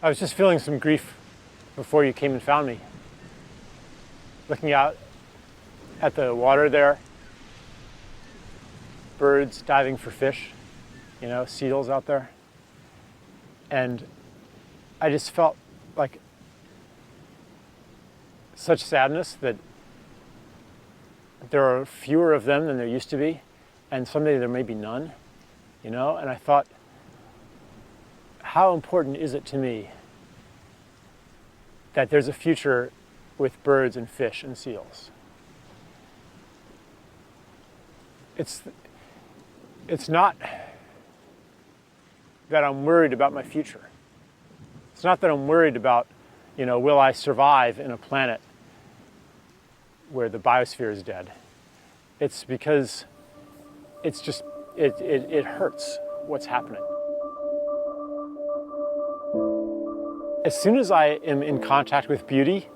I was just feeling some grief before you came and found me. Looking out at the water there, birds diving for fish, seals out there. And I just felt like such sadness that there are fewer of them than there used to be, and someday there may be none, and I thought, how important is it to me that there's a future with birds and fish and seals? It's not that I'm worried about my future. It's not that I'm worried about, will I survive in a planet where the biosphere is dead? It's because it hurts what's happening. As soon as I am in contact with beauty,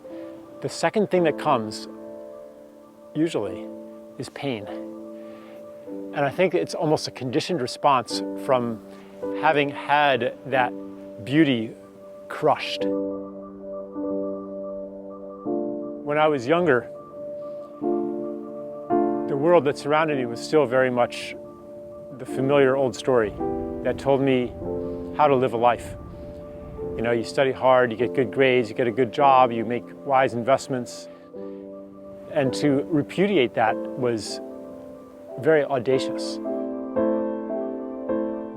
the second thing that comes, usually, is pain. And I think it's almost a conditioned response from having had that beauty crushed. When I was younger, the world that surrounded me was still very much the familiar old story that told me how to live a life. You study hard, you get good grades, you get a good job, you make wise investments. And to repudiate that was very audacious.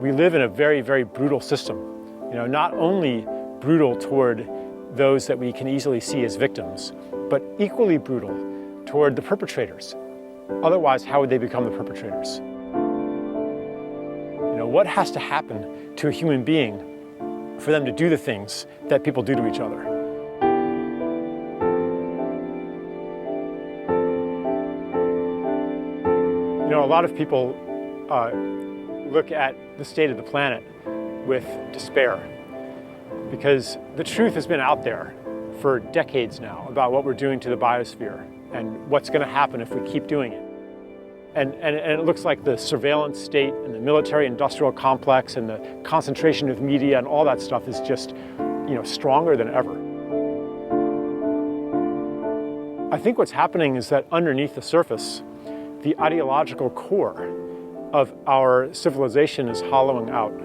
We live in a very, very brutal system. Not only brutal toward those that we can easily see as victims, but equally brutal toward the perpetrators. Otherwise, how would they become the perpetrators? What has to happen to a human being for them to do the things that people do to each other? A lot of people look at the state of the planet with despair, because the truth has been out there for decades now about what we're doing to the biosphere and what's going to happen if we keep doing it. And it looks like the surveillance state and the military-industrial complex and the concentration of media and all that stuff is just, stronger than ever. I think what's happening is that underneath the surface, the ideological core of our civilization is hollowing out.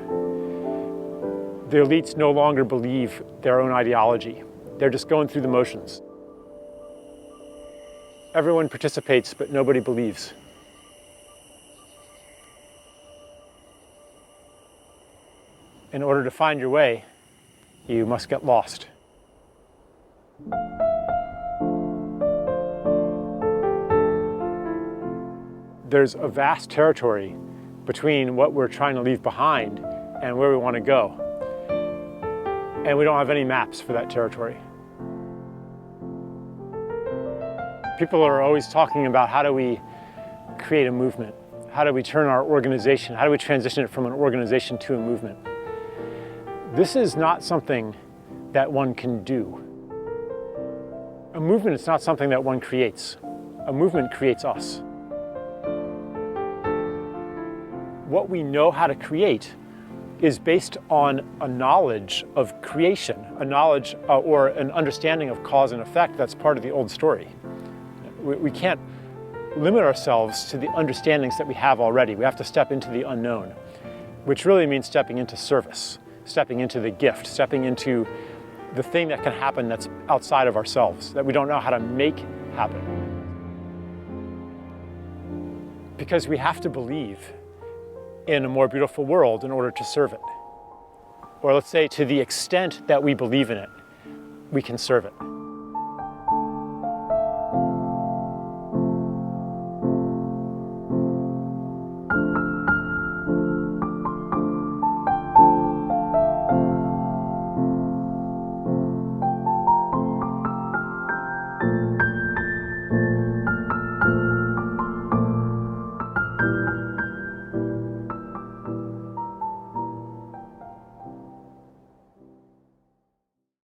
The elites no longer believe their own ideology. They're just going through the motions. Everyone participates, but nobody believes. In order to find your way, you must get lost. There's a vast territory between what we're trying to leave behind and where we want to go. And we don't have any maps for that territory. People are always talking about how do we create a movement? How do we turn our organization? How do we transition it from an organization to a movement? This is not something that one can do. A movement is not something that one creates. A movement creates us. What we know how to create is based on a knowledge of creation, a knowledge or an understanding of cause and effect that's part of the old story. We can't limit ourselves to the understandings that we have already. We have to step into the unknown, which really means stepping into service, stepping into the gift, stepping into the thing that can happen that's outside of ourselves, that we don't know how to make happen. Because we have to believe in a more beautiful world in order to serve it. Or let's say, to the extent that we believe in it, we can serve it.